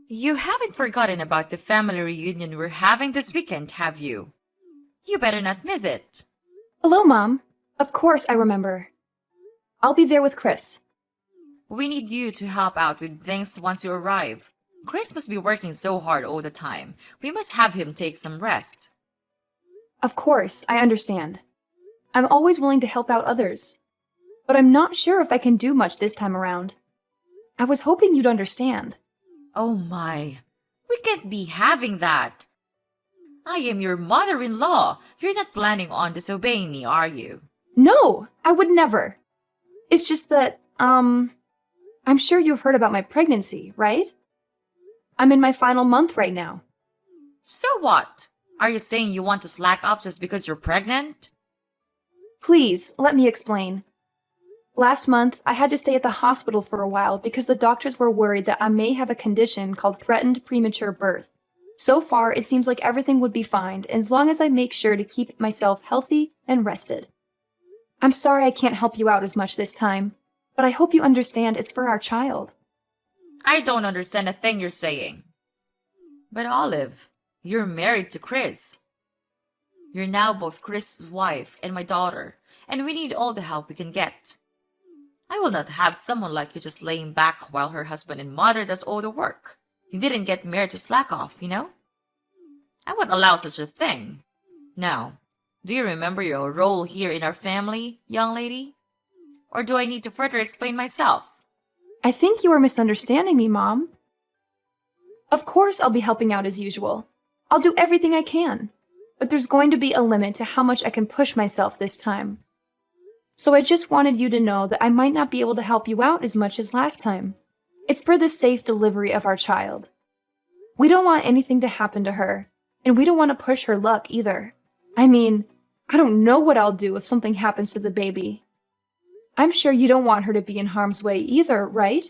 You haven't forgotten about the family reunion we're having this weekend, have you? You better not miss it. Hello, Mom. Of course I remember. I'll be there with Chris. We need you to help out with things once you arrive. Chris must be working so hard all the time. We must have him take some rest. Of course, I understand. I'm always willing to help out others. But I'm not sure if I can do much this time around. I was hoping you'd understand. Oh my, we can't be having that. I am your mother-in-law. You're not planning on disobeying me, are you? No, I would never. It's just that, I'm sure you've heard about my pregnancy, right? I'm in my final month right now. So what? Are you saying you want to slack off just because you're pregnant? Please, let me explain. Last month, I had to stay at the hospital for a while because the doctors were worried that I may have a condition called threatened premature birth. So far, it seems like everything would be fine as long as I make sure to keep myself healthy and rested. I'm sorry I can't help you out as much this time, but I hope you understand it's for our child. I don't understand a thing you're saying. But Olive, you're married to Chris. You're now both Chris's wife and my daughter, and we need all the help we can get. I will not have someone like you just laying back while her husband and mother does all the work. You didn't get married to slack off, you know? I won't allow such a thing. Now, do you remember your role here in our family, young lady? Or do I need to further explain myself? I think you are misunderstanding me, Mom. Of course I'll be helping out as usual. I'll do everything I can. But there's going to be a limit to how much I can push myself this time. So I just wanted you to know that I might not be able to help you out as much as last time. It's for the safe delivery of our child. We don't want anything to happen to her, and we don't want to push her luck either. I mean, I don't know what I'll do if something happens to the baby. I'm sure you don't want her to be in harm's way either, right?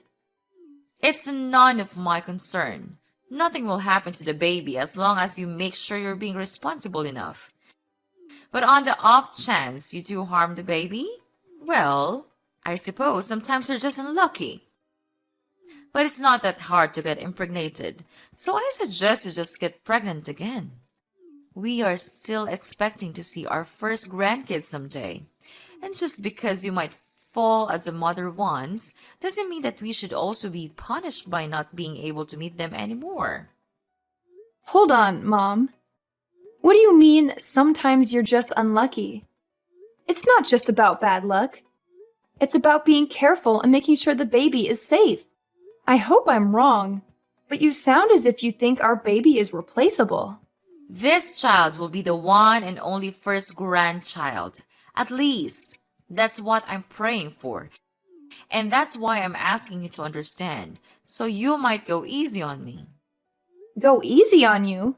It's none of my concern. Nothing will happen to the baby as long as you make sure you're being responsible enough. But on the off chance you do harm the baby, well, I suppose sometimes you're just unlucky. But it's not that hard to get impregnated, so I suggest you just get pregnant again. We are still expecting to see our first grandkids someday. And just because you might fall as a mother once, doesn't mean that we should also be punished by not being able to meet them anymore. Hold on, Mom. What do you mean, sometimes you're just unlucky? It's not just about bad luck. It's about being careful and making sure the baby is safe. I hope I'm wrong, but you sound as if you think our baby is replaceable. This child will be the one and only first grandchild. At least, that's what I'm praying for. And that's why I'm asking you to understand, so you might go easy on me. Go easy on you?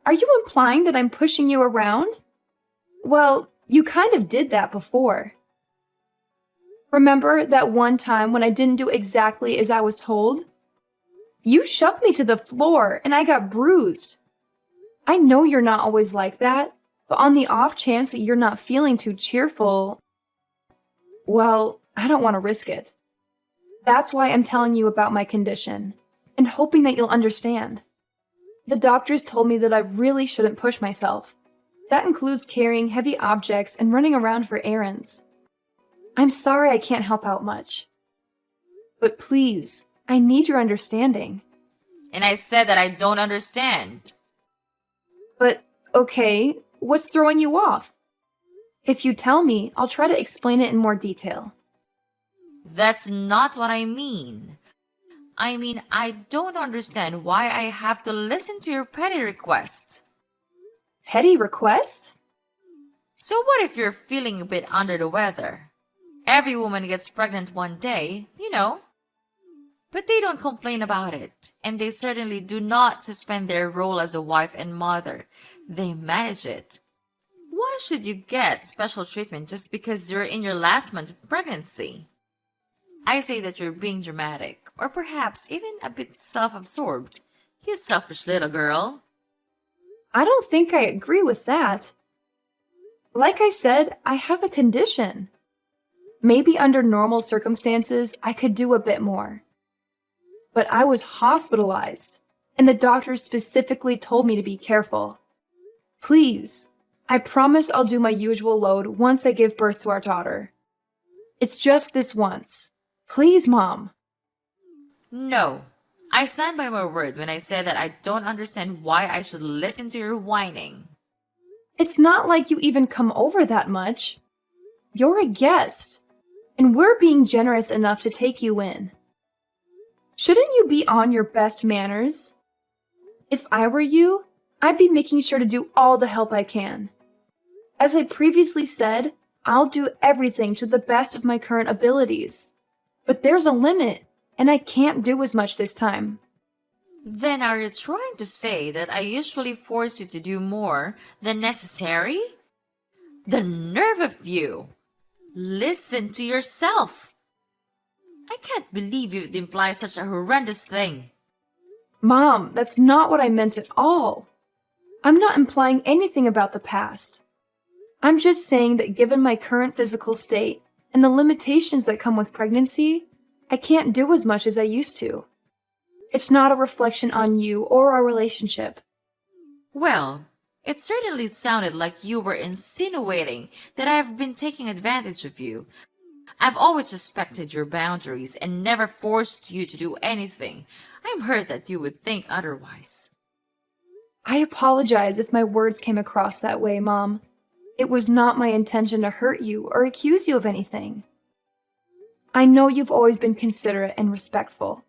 Are you implying that I'm pushing you around? Well, you kind of did that before. Remember that one time when I didn't do exactly as I was told? You shoved me to the floor and I got bruised. I know you're not always like that, but on the off chance that you're not feeling too cheerful, well, I don't want to risk it. That's why I'm telling you about my condition, and hoping that you'll understand. The doctors told me that I really shouldn't push myself. That includes carrying heavy objects and running around for errands. I'm sorry I can't help out much. But please, I need your understanding. And I said that I don't understand. But, okay, what's throwing you off? If you tell me, I'll try to explain it in more detail. That's not what I mean. I mean, I don't understand why I have to listen to your petty requests. Petty requests? So what if you're feeling a bit under the weather? Every woman gets pregnant one day, you know. But they don't complain about it, and they certainly do not suspend their role as a wife and mother. They manage it. Why should you get special treatment just because you're in your last month of pregnancy? I say that you're being dramatic, or perhaps even a bit self-absorbed. You selfish little girl. I don't think I agree with that. Like I said, I have a condition. Maybe under normal circumstances, I could do a bit more. but I was hospitalized, and the doctor specifically told me to be careful. Please, I promise I'll do my usual load once I give birth to our daughter. It's just this once. Please, Mom. No. I stand by my word when I say that I don't understand why I should listen to your whining. It's not like you even come over that much. You're a guest, and we're being generous enough to take you in. Shouldn't you be on your best manners? If I were you, I'd be making sure to do all the help I can. As I previously said, I'll do everything to the best of my current abilities. But there's a limit, and I can't do as much this time. Then are you trying to say that I usually force you to do more than necessary? The nerve of you! Listen to yourself! I can't believe you'd imply such a horrendous thing. Mom, that's not what I meant at all. I'm not implying anything about the past. I'm just saying that given my current physical state and the limitations that come with pregnancy, I can't do as much as I used to. It's not a reflection on you or our relationship. Well, it certainly sounded like you were insinuating that I have been taking advantage of you. I've always respected your boundaries and never forced you to do anything. I'm hurt that you would think otherwise. I apologize if my words came across that way, Mom. It was not my intention to hurt you or accuse you of anything. I know you've always been considerate and respectful.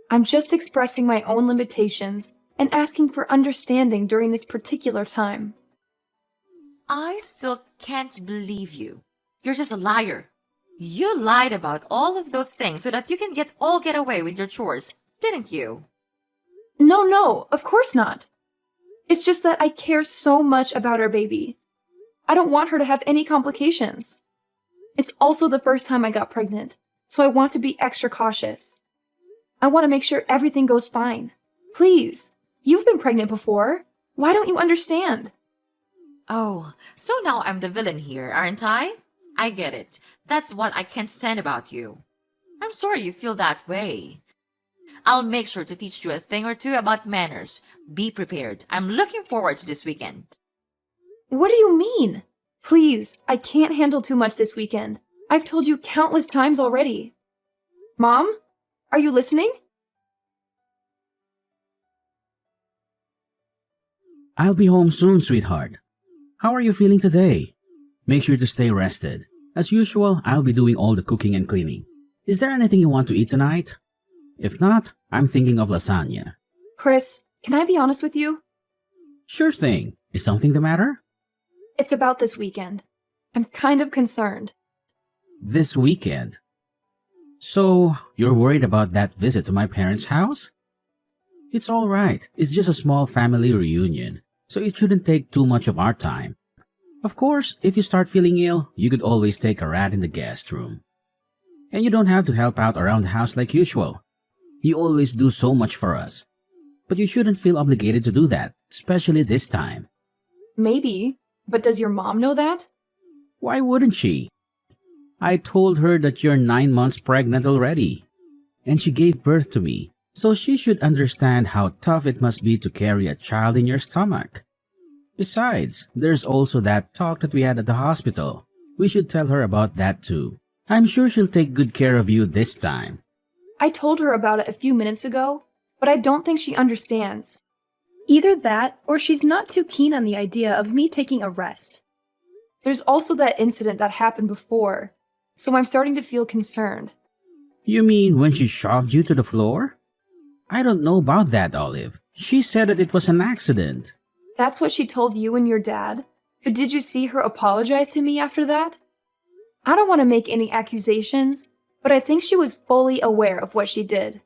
I'm just expressing my own limitations and asking for understanding during this particular time. I still can't believe you. You're just a liar. You lied about all of those things so that you can get away with your chores, didn't you? No, of course not. It's just that I care so much about our baby. I don't want her to have any complications. It's also the first time I got pregnant, so I want to be extra cautious. I want to make sure everything goes fine. Please, you've been pregnant before. Why don't you understand? Oh, so now I'm the villain here, aren't I? I get it. That's what I can't stand about you. I'm sorry you feel that way. I'll make sure to teach you a thing or two about manners. Be prepared. I'm looking forward to this weekend. What do you mean? Please, I can't handle too much this weekend. I've told you countless times already. Mom, are you listening? I'll be home soon, sweetheart. How are you feeling today? Make sure to stay rested. As usual, I'll be doing all the cooking and cleaning. Is there anything you want to eat tonight? If not, I'm thinking of lasagna. Chris, can I be honest with you? Sure thing. Is something the matter? It's about this weekend. I'm kind of concerned. This weekend? So, you're worried about that visit to my parents' house? It's all right. It's just a small family reunion, so it shouldn't take too much of our time. Of course, if you start feeling ill, you could always take a rat in the guest room. And you don't have to help out around the house like usual. You always do so much for us. But you shouldn't feel obligated to do that, especially this time. Maybe, but does your mom know that? Why wouldn't she? I told her that you're 9 months pregnant already. And she gave birth to me, so she should understand how tough it must be to carry a child in your stomach. Besides, there's also that talk that we had at the hospital. We should tell her about that too. I'm sure she'll take good care of you this time. I told her about it a few minutes ago, but I don't think she understands. Either that, or she's not too keen on the idea of me taking a rest. There's also that incident that happened before, so I'm starting to feel concerned. You mean when she shoved you to the floor? I don't know about that, Olive. She said that it was an accident. That's what she told you and your dad? But did you see her apologize to me after that? I don't want to make any accusations, but I think she was fully aware of what she did.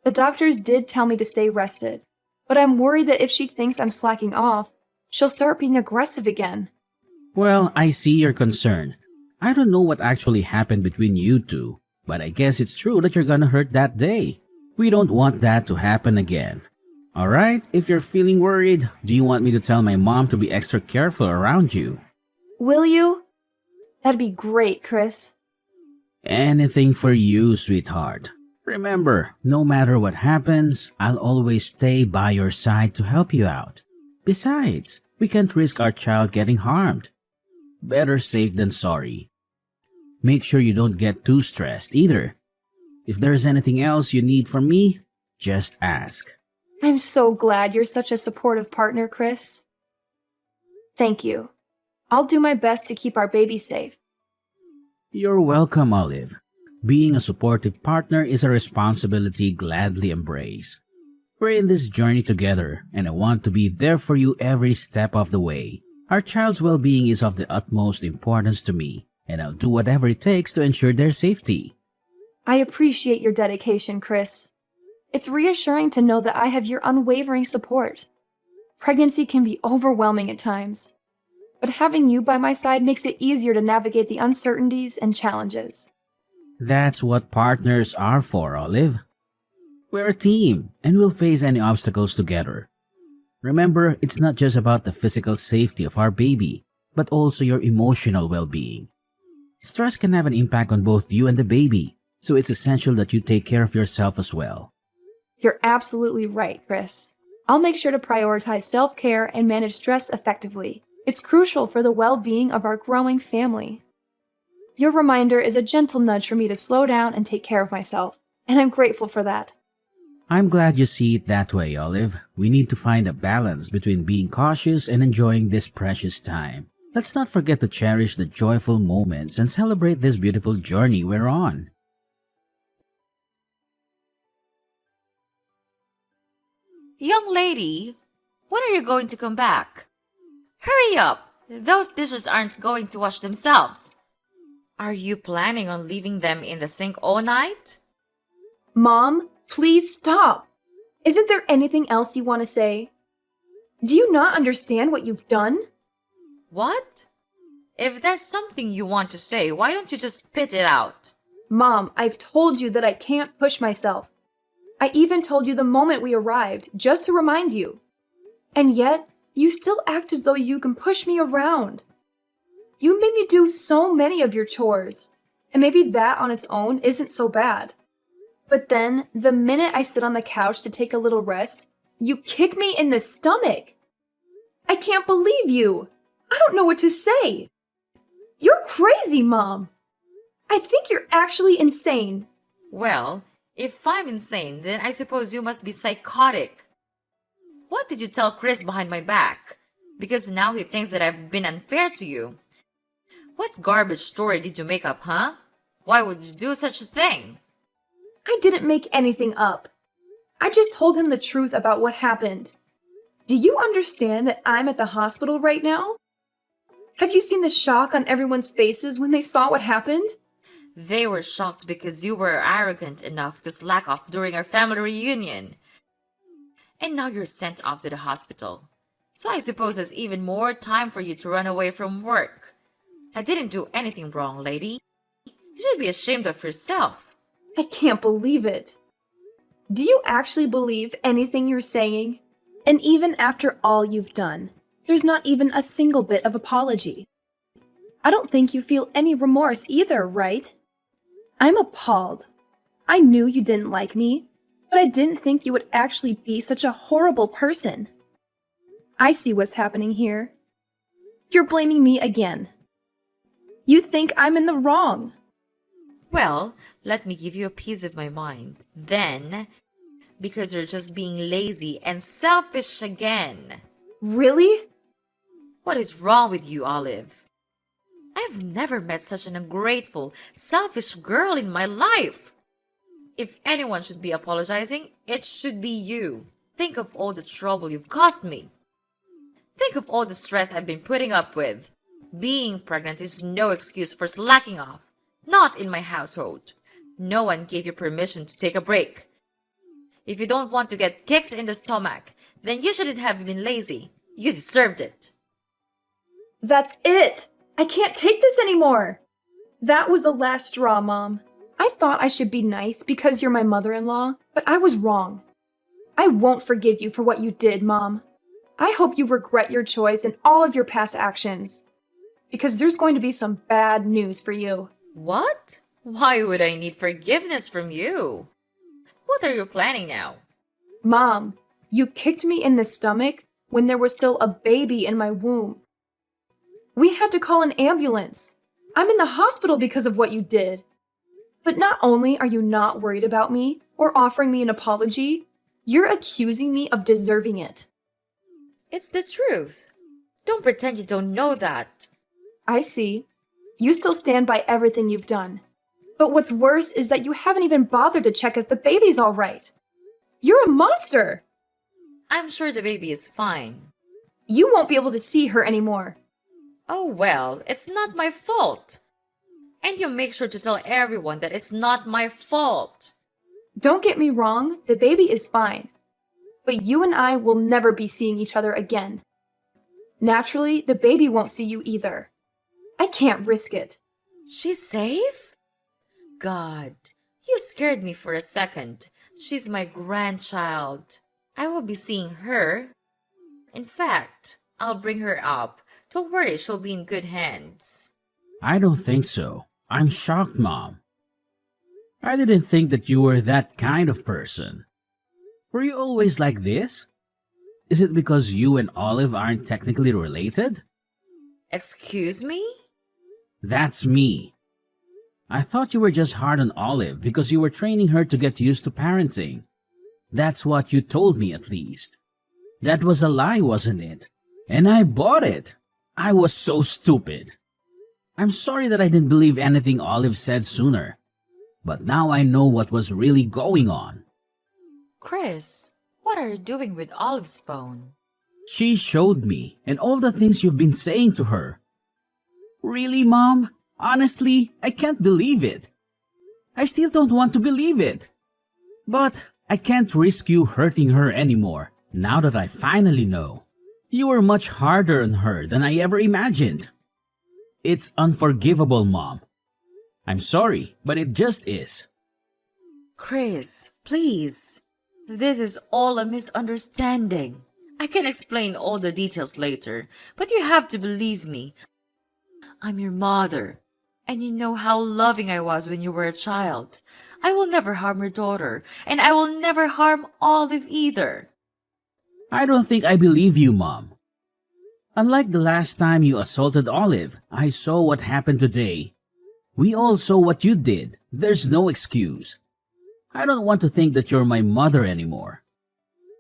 The doctors did tell me to stay rested, but I'm worried that if she thinks I'm slacking off, she'll start being aggressive again. Well, I see your concern. I don't know what actually happened between you two, but I guess it's true that you're gonna hurt that day. We don't want that to happen again. Alright, if you're feeling worried, do you want me to tell my mom to be extra careful around you? Will you? That'd be great, Chris. Anything for you, sweetheart. Remember, no matter what happens, I'll always stay by your side to help you out. Besides, we can't risk our child getting harmed. Better safe than sorry. Make sure you don't get too stressed either. If there's anything else you need from me, just ask. I'm so glad you're such a supportive partner, Chris. Thank you. I'll do my best to keep our baby safe. You're welcome, Olive. Being a supportive partner is a responsibility gladly embrace. We're in this journey together, and I want to be there for you every step of the way. Our child's well-being is of the utmost importance to me, and I'll do whatever it takes to ensure their safety. I appreciate your dedication, Chris. It's reassuring to know that I have your unwavering support. Pregnancy can be overwhelming at times, but having you by my side makes it easier to navigate the uncertainties and challenges. That's what partners are for, Olive. We're a team, and we'll face any obstacles together. Remember, it's not just about the physical safety of our baby, but also your emotional well-being. Stress can have an impact on both you and the baby, so it's essential that you take care of yourself as well. You're absolutely right, Chris. I'll make sure to prioritize self-care and manage stress effectively. It's crucial for the well-being of our growing family. Your reminder is a gentle nudge for me to slow down and take care of myself, and I'm grateful for that. I'm glad you see it that way, Olive. We need to find a balance between being cautious and enjoying this precious time. Let's not forget to cherish the joyful moments and celebrate this beautiful journey we're on. Young lady, when are you going to come back? Hurry up! Those dishes aren't going to wash themselves. Are you planning on leaving them in the sink all night? Mom, please stop. Isn't there anything else you want to say? Do you not understand what you've done? What? If there's something you want to say, why don't you just spit it out? Mom, I've told you that I can't push myself. I even told you the moment we arrived, just to remind you. And yet, you still act as though you can push me around. You made me do so many of your chores, and maybe that on its own isn't so bad. But then, the minute I sit on the couch to take a little rest, you kick me in the stomach. I can't believe you. I don't know what to say. You're crazy, Mom. I think you're actually insane. Well, if I'm insane, then I suppose you must be psychotic. What did you tell Chris behind my back? Because now he thinks that I've been unfair to you. What garbage story did you make up, huh? Why would you do such a thing? I didn't make anything up. I just told him the truth about what happened. Do you understand that I'm at the hospital right now? Have you seen the shock on everyone's faces when they saw what happened? They were shocked because you were arrogant enough to slack off during our family reunion. And now you're sent off to the hospital. So I suppose there's even more time for you to run away from work. I didn't do anything wrong, lady. You should be ashamed of yourself. I can't believe it. Do you actually believe anything you're saying? And even after all you've done, there's not even a single bit of apology. I don't think you feel any remorse either, right? I'm appalled. I knew you didn't like me, but I didn't think you would actually be such a horrible person. I see what's happening here. You're blaming me again. You think I'm in the wrong. Well, let me give you a piece of my mind. Then, because you're just being lazy and selfish again. Really? What is wrong with you, Olive? I've never met such an ungrateful, selfish girl in my life. If anyone should be apologizing, it should be you. Think of all the trouble you've caused me. Think of all the stress I've been putting up with. Being pregnant is no excuse for slacking off. Not in my household. No one gave you permission to take a break. If you don't want to get kicked in the stomach, then you shouldn't have been lazy. You deserved it. That's it! I can't take this anymore! That was the last straw, Mom. I thought I should be nice because you're my mother-in-law, but I was wrong. I won't forgive you for what you did, Mom. I hope you regret your choice and all of your past actions. Because there's going to be some bad news for you. What? Why would I need forgiveness from you? What are you planning now? Mom, you kicked me in the stomach when there was still a baby in my womb. We had to call an ambulance. I'm in the hospital because of what you did. But not only are you not worried about me or offering me an apology, you're accusing me of deserving it. It's the truth. Don't pretend you don't know that. I see. You still stand by everything you've done. But what's worse is that you haven't even bothered to check if the baby's all right. You're a monster! I'm sure the baby is fine. You won't be able to see her anymore. Oh well, it's not my fault. And you make sure to tell everyone that it's not my fault. Don't get me wrong, the baby is fine. But you and I will never be seeing each other again. Naturally, the baby won't see you either. I can't risk it. She's safe? God, you scared me for a second. She's my grandchild. I will be seeing her. In fact, I'll bring her up. Don't worry, she'll be in good hands. I don't think so. I'm shocked, Mom. I didn't think that you were that kind of person. Were you always like this? Is it because you and Olive aren't technically related? Excuse me? That's me. I thought you were just hard on Olive because you were training her to get used to parenting. That's what you told me, at least. That was a lie, wasn't it? And I bought it. I was so stupid. I'm sorry that I didn't believe anything Olive said sooner. But now I know what was really going on. Chris, what are you doing with Olive's phone? She showed me, and all the things you've been saying to her. Really, Mom? Honestly, I can't believe it. I still don't want to believe it. But I can't risk you hurting her anymore, now that I finally know. You were much harder on her than I ever imagined. It's unforgivable, Mom. I'm sorry, but it just is. Chris, please. This is all a misunderstanding. I can explain all the details later, but you have to believe me. I'm your mother, and you know how loving I was when you were a child. I will never harm your daughter, and I will never harm Olive either. I don't think I believe you, Mom. Unlike the last time you assaulted Olive, I saw what happened today. We all saw what you did. There's no excuse. I don't want to think that you're my mother anymore.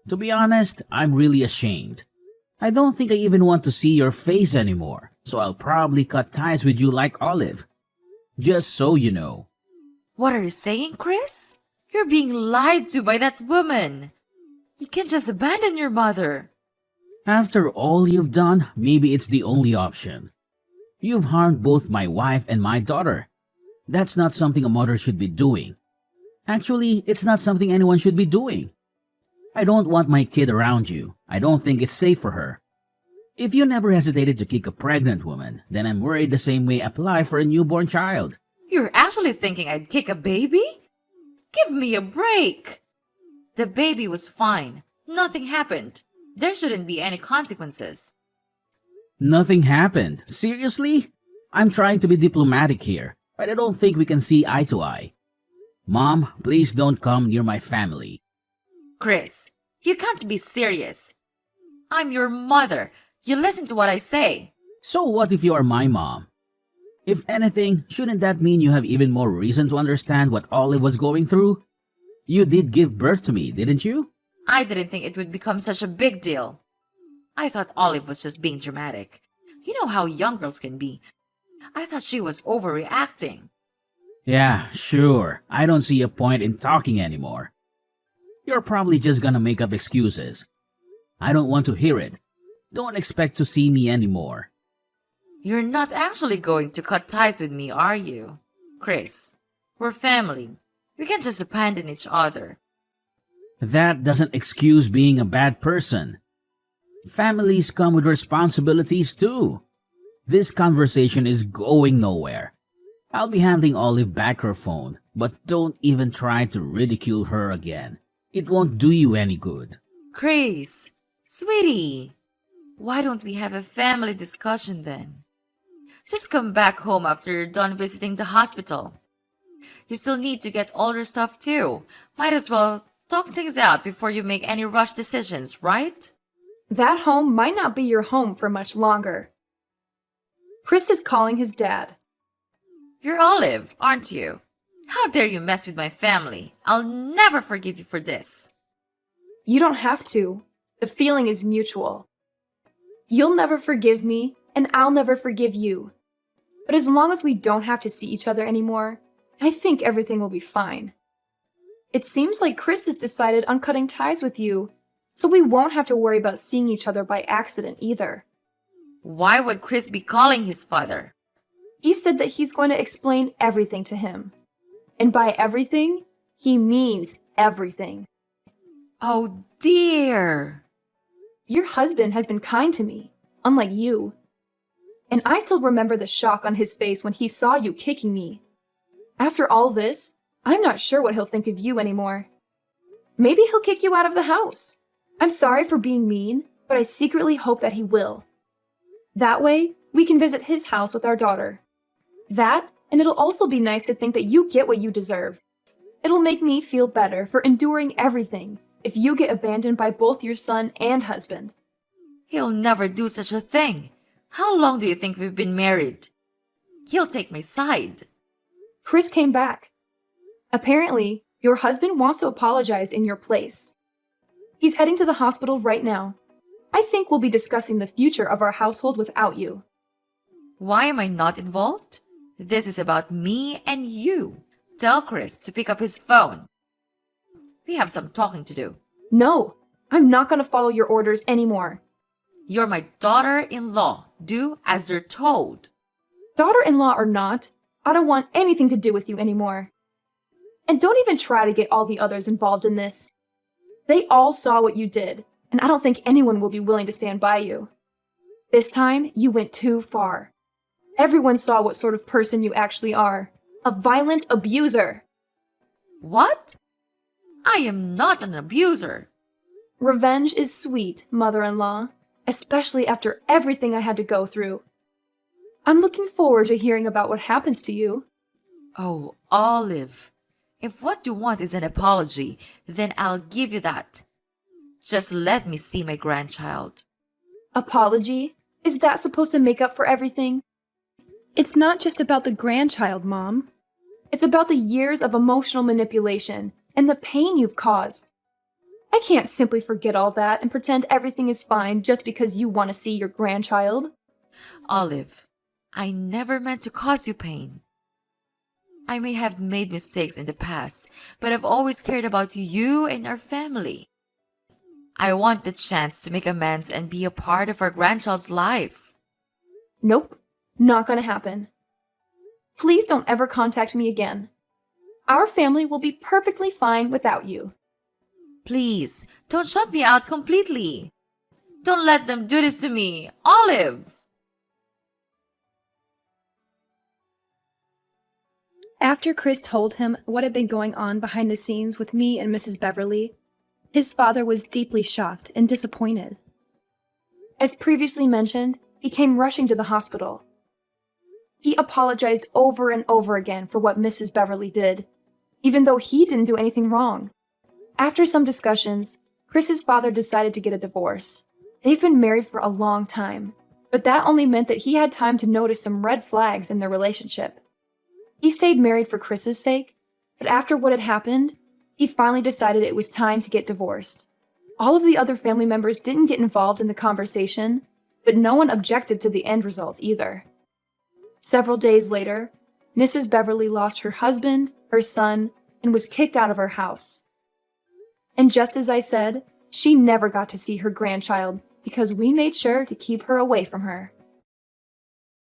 To be honest, I'm really ashamed. I don't think I even want to see your face anymore, so I'll probably cut ties with you like Olive. Just so you know. What are you saying, Chris? You're being lied to by that woman. You can't just abandon your mother. After all you've done, maybe it's the only option. You've harmed both my wife and my daughter. That's not something a mother should be doing. Actually, it's not something anyone should be doing. I don't want my kid around you. I don't think it's safe for her. If you never hesitated to kick a pregnant woman, then I'm worried the same way apply for a newborn child. You're actually thinking I'd kick a baby? Give me a break. The baby was fine. Nothing happened. There shouldn't be any consequences. Nothing happened. Seriously? I'm trying to be diplomatic here, but I don't think we can see eye to eye. Mom, please don't come near my family. Chris, you can't be serious. I'm your mother. You listen to what I say. So what if you are my mom? If anything, shouldn't that mean you have even more reason to understand what Olive was going through? You did give birth to me, didn't you? I didn't think it would become such a big deal. I thought Olive was just being dramatic. You know how young girls can be. I thought she was overreacting. Yeah, sure. I don't see a point in talking anymore. You're probably just gonna make up excuses. I don't want to hear it. Don't expect to see me anymore. You're not actually going to cut ties with me, are you? Chris, we're family. We can't just abandon each other. That doesn't excuse being a bad person. Families come with responsibilities too. This conversation is going nowhere. I'll be handing Olive back her phone, but don't even try to ridicule her again. It won't do you any good. Chris, sweetie, why don't we have a family discussion then? Just come back home after you're done visiting the hospital. You still need to get all your stuff too. Might as well talk things out before you make any rush decisions, right? That home might not be your home for much longer. Chris is calling his dad. You're Olive, aren't you? How dare you mess with my family? I'll never forgive you for this. You don't have to. The feeling is mutual. You'll never forgive me, and I'll never forgive you. But as long as we don't have to see each other anymore, I think everything will be fine. It seems like Chris has decided on cutting ties with you, so we won't have to worry about seeing each other by accident either. Why would Chris be calling his father? He said that he's going to explain everything to him. And by everything, he means everything. Oh dear. Your husband has been kind to me, unlike you. And I still remember the shock on his face when he saw you kicking me. After all this, I'm not sure what he'll think of you anymore. Maybe he'll kick you out of the house. I'm sorry for being mean, but I secretly hope that he will. That way, we can visit his house with our daughter. That, and it'll also be nice to think that you get what you deserve. It'll make me feel better for enduring everything if you get abandoned by both your son and husband. He'll never do such a thing. How long do you think we've been married? He'll take my side. Chris came back. Apparently, your husband wants to apologize in your place. He's heading to the hospital right now. I think we'll be discussing the future of our household without you. Why am I not involved? This is about me and you. Tell Chris to pick up his phone. We have some talking to do. No, I'm not going to follow your orders anymore. You're my daughter-in-law. Do as you're told. Daughter-in-law or not, I don't want anything to do with you anymore. And don't even try to get all the others involved in this. They all saw what you did, and I don't think anyone will be willing to stand by you. This time, you went too far. Everyone saw what sort of person you actually are. A violent abuser. What? I am not an abuser. Revenge is sweet, mother-in-law, especially after everything I had to go through. I'm looking forward to hearing about what happens to you. Oh, Olive. If what you want is an apology, then I'll give you that. Just let me see my grandchild. Apology? Is that supposed to make up for everything? It's not just about the grandchild, Mom. It's about the years of emotional manipulation and the pain you've caused. I can't simply forget all that and pretend everything is fine just because you want to see your grandchild. Olive, I never meant to cause you pain. I may have made mistakes in the past, but I've always cared about you and our family. I want the chance to make amends and be a part of our grandchild's life. Nope, not gonna happen. Please don't ever contact me again. Our family will be perfectly fine without you. Please, don't shut me out completely. Don't let them do this to me, Olive. After Chris told him what had been going on behind the scenes with me and Mrs. Beverly, his father was deeply shocked and disappointed. As previously mentioned, he came rushing to the hospital. He apologized over and over again for what Mrs. Beverly did, even though he didn't do anything wrong. After some discussions, Chris's father decided to get a divorce. They've been married for a long time, but that only meant that he had time to notice some red flags in their relationship. He stayed married for Chris's sake, but after what had happened, he finally decided it was time to get divorced. All of the other family members didn't get involved in the conversation, but no one objected to the end result either. Several days later, Mrs. Beverly lost her husband, her son, and was kicked out of her house. And just as I said, she never got to see her grandchild because we made sure to keep her away from her.